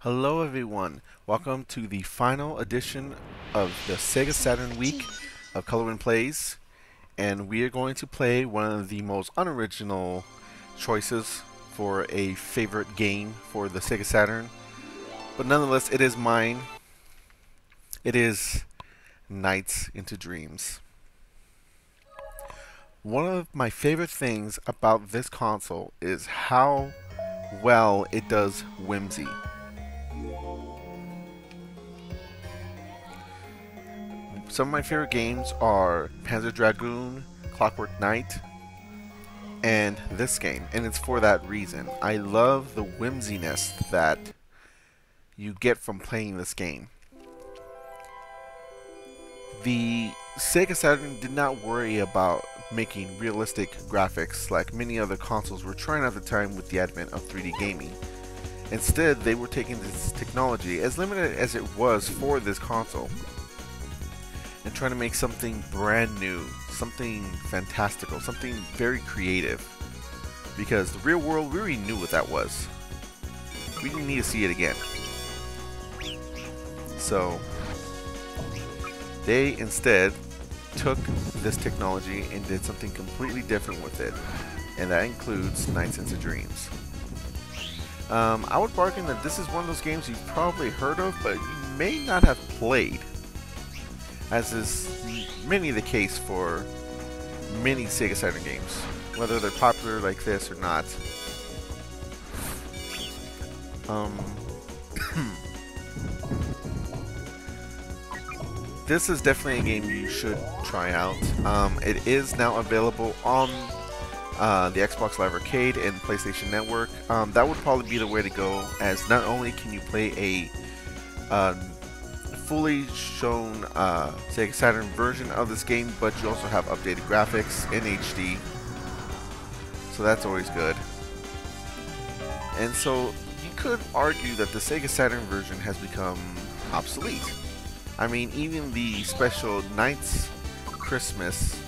Hello everyone, welcome to the final edition of the Sega Saturn week of Colorwind Plays, and we are going to play one of the most unoriginal choices for a favorite game for the Sega Saturn, but nonetheless it is mine. It is Nights into Dreams. One of my favorite things about this console is how well it does whimsy. Some of my favorite games are Panzer Dragoon, Clockwork Knight, and this game, and it's for that reason. I love the whimsiness that you get from playing this game. The Sega Saturn did not worry about making realistic graphics like many other consoles were trying at the time with the advent of 3D gaming. Instead, they were taking this technology, as limited as it was for this console, and trying to make something brand new, something fantastical, something very creative. Because the real world, we already knew what that was. We didn't need to see it again. So, they instead took this technology and did something completely different with it. And that includes Nights into Dreams. I would bargain that this is one of those games you've probably heard of, but you may not have played, as is many the case for many Sega Saturn games, whether they're popular like this or not. This is definitely a game you should try out. It is now available on the Xbox Live Arcade and PlayStation Network. That would probably be the way to go, as not only can you play a fully shown Sega Saturn version of this game, but you also have updated graphics in HD, so that's always good. And so you could argue that the Sega Saturn version has become obsolete. I mean, even the special Nights Christmas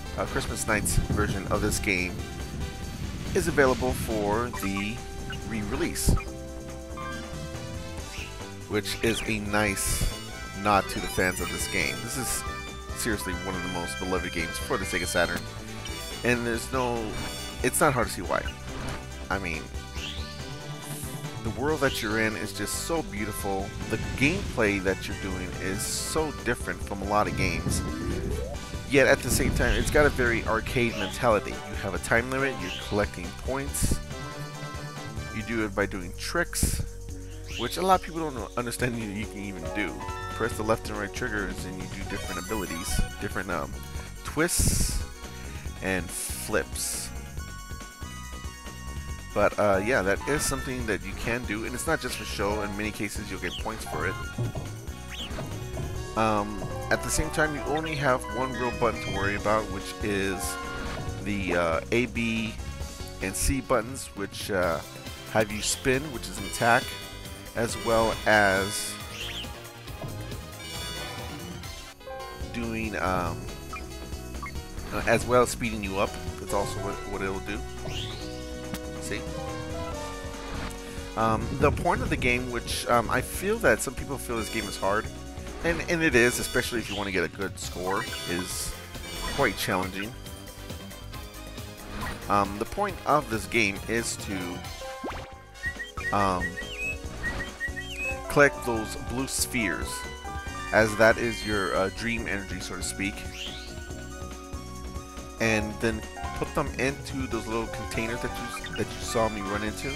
Nights version of this game is available for the re-release, which is a nice nod to the fans of this game. This is seriously one of the most beloved games for the Sega Saturn, and it's not hard to see why. I mean, the world that you're in is just so beautiful. The gameplay that you're doing is so different from a lot of games, yet at the same time it's got a very arcade mentality. You have a time limit, you're collecting points, you do it by doing tricks, which a lot of people don't understand you can even do. Press the left and right triggers and you do different abilities, different twists and flips. But yeah, that is something that you can do, and it's not just for show. In many cases you'll get points for it. At the same time, you only have one real button to worry about, which is the A, B, and C buttons, which have you spin, which is an attack, as well as doing as well as speeding you up. That's also what it'll do. See, the point of the game, which I feel that some people feel this game is hard, and it is, especially if you want to get a good score, is quite challenging. The point of this game is to collect those blue spheres, as that is your dream energy, so to speak, and then put them into those little containers that you saw me run into,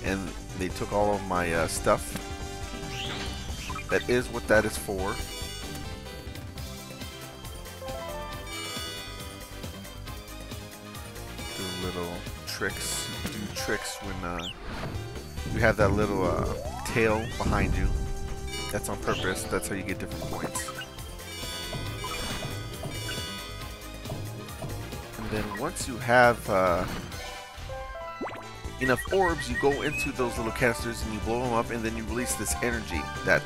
and they took all of my stuff. That is what that is for. Do little tricks. You do tricks when you have that little tail behind you. That's on purpose. That's how you get different points. And then once you have enough orbs, you go into those little canisters and you blow them up, and then you release this energy, that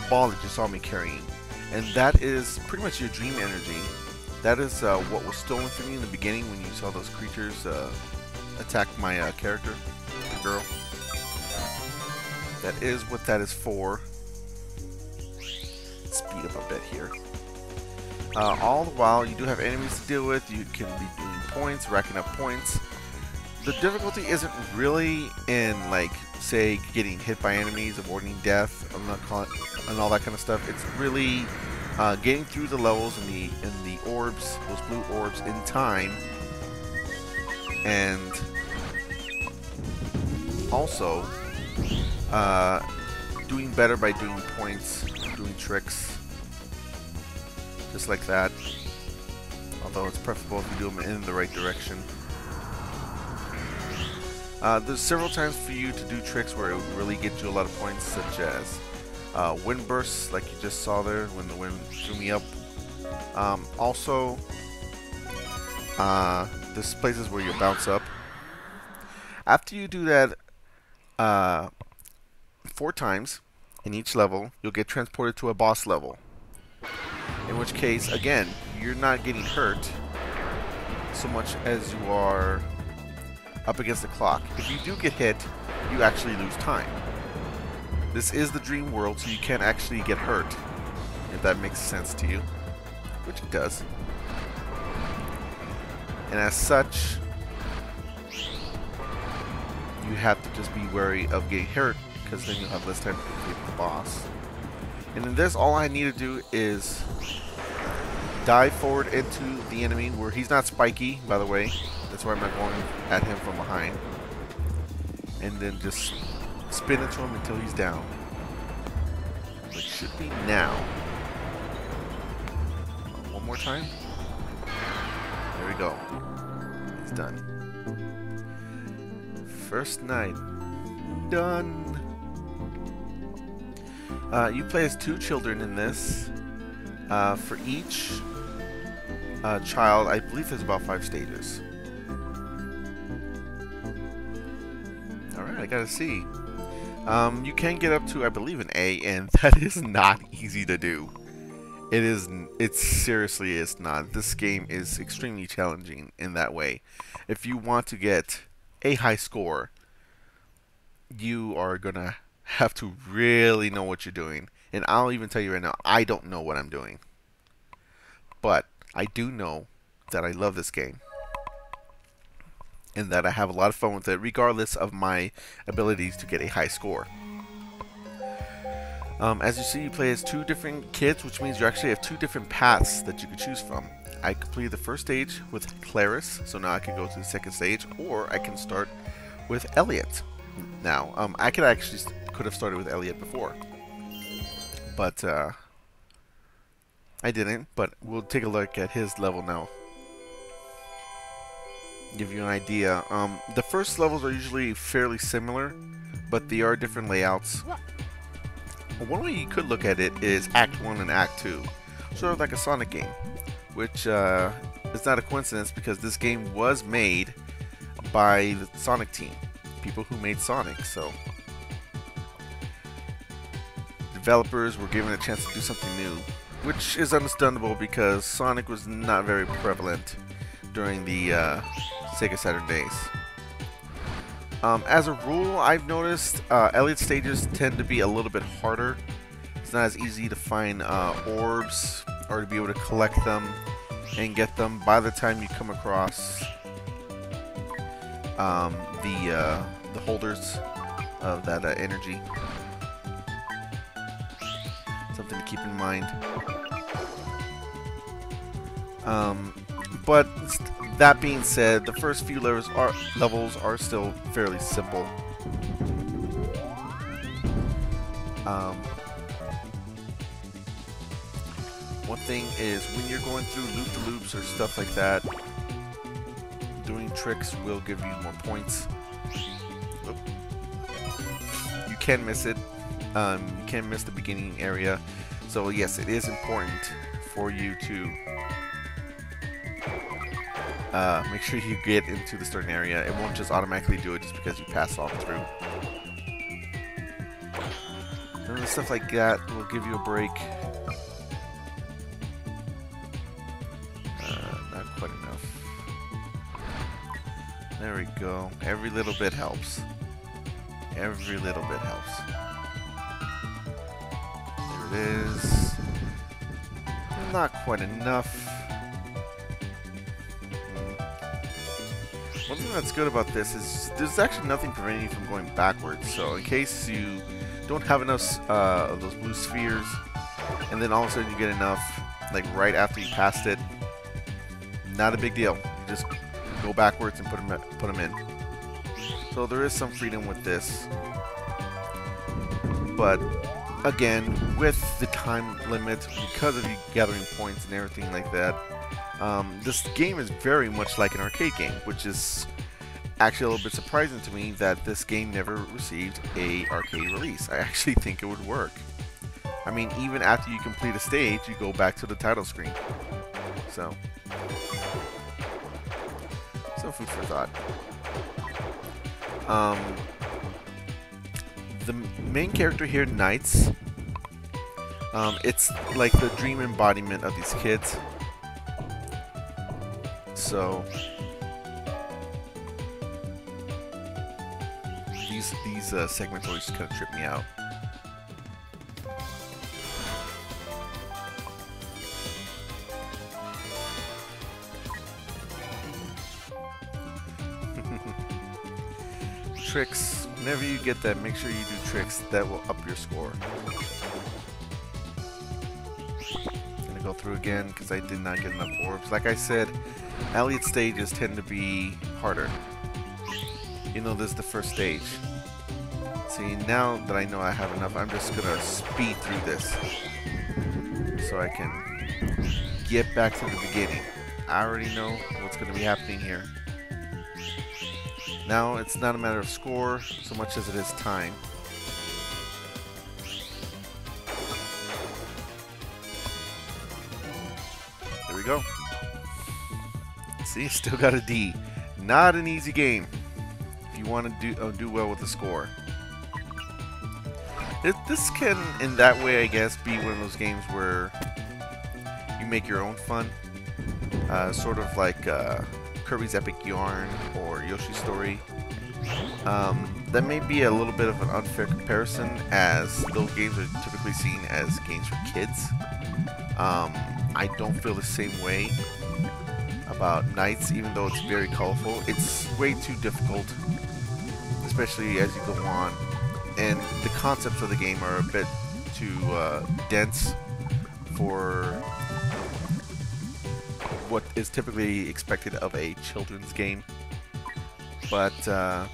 ball that you saw me carrying. And that is pretty much your dream energy. That is what was stolen from you in the beginning when you saw those creatures attack my character, the girl. That is what that is for. Speed up a bit here. All the while, you do have enemies to deal with. You can be doing points, racking up points. The difficulty isn't really in, like, say, getting hit by enemies, avoiding death, and all that kind of stuff. It's really getting through the levels and the orbs, those blue orbs, in time, and also doing better by doing points, doing tricks, just like that. Although it's preferable if you do them in the right direction. There's several times for you to do tricks where it will really get you a lot of points, such as wind bursts, like you just saw there when the wind threw me up. Also, there's places where you bounce up. After you do that 4 times in each level, you'll get transported to a boss level. In which case, again, you're not getting hurt so much as you are up against the clock. If you do get hit, you actually lose time. This is the dream world, so you can't actually get hurt, if that makes sense to you, which it does. And as such, you have to just be wary of getting hurt, because then you'll have less time to complete the boss. And in this, all I need to do is dive forward into the enemy, where he's not spiky, by the way. That's why I'm not going at him from behind. And then just spin into him until he's down. Which should be now. One more time. There we go. He's done. First night. Done. You play as 2 children in this. For each child, I believe there's about 5 stages. Alright, I gotta see. You can get up to, I believe, an A, and that is not easy to do. It seriously is not. This game is extremely challenging in that way. If you want to get a high score, you are gonna have to really know what you're doing. And I'll even tell you right now, I don't know what I'm doing. But I do know that I love this game. And that I have a lot of fun with it, regardless of my abilities to get a high score. As you see, you play as 2 different kids, which means you actually have 2 different paths that you can choose from. I completed the first stage with Claris, so now I can go to the second stage, or I can start with Elliot. Now, I could have started with Elliot before, but I didn't. But we'll take a look at his level now. Give you an idea. The first levels are usually fairly similar, but they are different layouts. One way you could look at it is Act 1 and Act 2, sort of like a Sonic game, which is not a coincidence because this game was made by the Sonic team, people who made Sonic. So developers were given a chance to do something new, which is understandable because Sonic was not very prevalent during the Sega Saturn days. As a rule, I've noticed Elliot stages tend to be a little bit harder. It's not as easy to find orbs or to be able to collect them and get them by the time you come across the holders of that energy. Something to keep in mind. But that being said, the first few levels are still fairly simple. One thing is when you're going through loop-de-loops or stuff like that, doing tricks will give you more points. Oop. You can miss it. You can miss the beginning area. So yes, it is important for you to make sure you get into the starting area. It won't just automatically do it just because you pass on through. And stuff like that will give you a break. Not quite enough. There we go. Every little bit helps. Every little bit helps. is not quite enough. One thing that's good about this is there's actually nothing preventing you from going backwards. So in case you don't have enough of those blue spheres, and then all of a sudden you get enough, like right after you passed it, not a big deal. You just go backwards and put them in. So there is some freedom with this, but again, with the time limit, because of you gathering points and everything like that, this game is very much like an arcade game, which is actually a little bit surprising to me that this game never received a arcade release. I actually think it would work. I mean, even after you complete a stage, you go back to the title screen. So, some food for thought. The main character here, NiGHTS, it's like the dream embodiment of these kids. So these segments always kind of trip me out. Tricks. Whenever you get that, make sure you do tricks that will up your score. Gonna go through again because I did not get enough orbs. Like I said, Elliot stages tend to be harder. You know, this is the first stage. See, now that I know I have enough, I'm just gonna speed through this so I can get back to the beginning. I already know what's gonna be happening here. Now it's not a matter of score so much as it is time. There we go. See, still got a D. Not an easy game if you want to do well with the score. This can, in that way, I guess, be one of those games where you make your own fun. Sort of like Kirby's Epic Yarn or Yoshi's Story. That may be a little bit of an unfair comparison, as those games are typically seen as games for kids. I don't feel the same way about NiGHTS, even though it's very colorful. It's way too difficult, especially as you go on. And the concepts of the game are a bit too dense for what is typically expected of a children's game. But I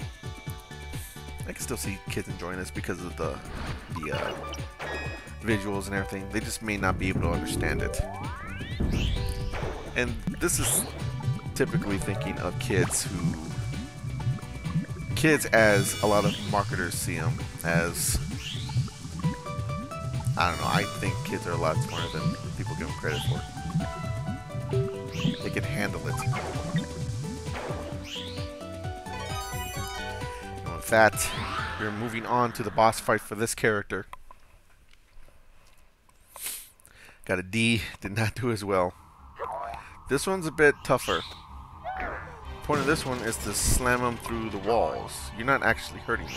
can still see kids enjoying this because of the visuals and everything. They just may not be able to understand it. And this is typically thinking of kids as a lot of marketers see them as, I don't know, I think kids are a lot smarter than people give them credit for. They can handle it. And with that, we're moving on to the boss fight for this character. Got a D, did not do as well. This one's a bit tougher. The point of this one is to slam them through the walls. You're not actually hurting them.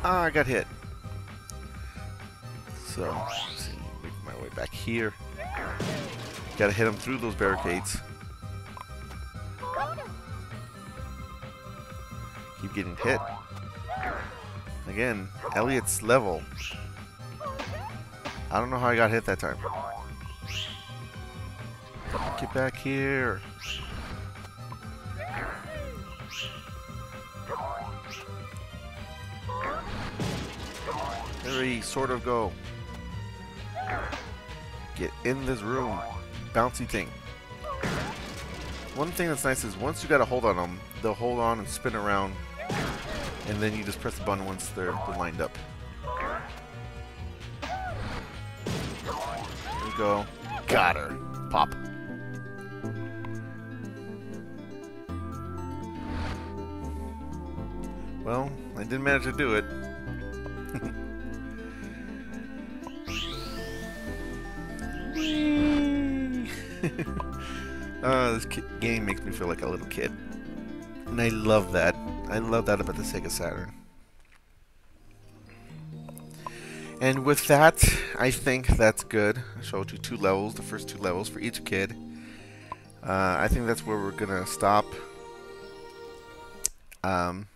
Ah, I got hit. So, let's see, make my way back here. Gotta hit them through those barricades. Keep getting hit. Again, Elliot's level. I don't know how I got hit that time. Get back here. There we sort of go. Get in this room. Bouncy thing. One thing that's nice is once you got a hold on them, they'll hold on and spin around, and then you just press the button once they're lined up. There we go. Got her. Pop. Well, I did manage to do it. This game makes me feel like a little kid. And I love that. I love that about the Sega Saturn. And with that, I think that's good. I showed you 2 levels, the first 2 levels for each kid. I think that's where we're gonna stop. Um,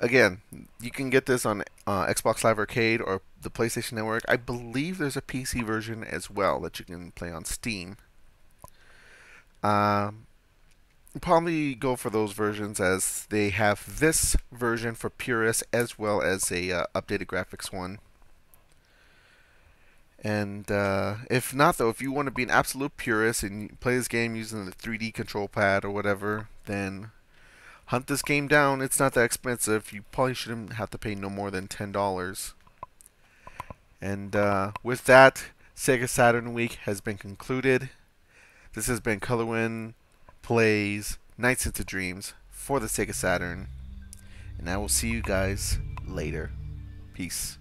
Again, you can get this on Xbox Live Arcade or the PlayStation Network. I believe there's a PC version as well that you can play on Steam. Probably go for those versions, as they have this version for purists as well as a updated graphics one. And if not, though, if you want to be an absolute purist and play this game using the 3D control pad or whatever, then hunt this game down. It's not that expensive. You probably shouldn't have to pay no more than $10. And with that, Sega Saturn Week has been concluded. This has been Colorwind Plays Nights into Dreams for the Sega Saturn. And I will see you guys later. Peace.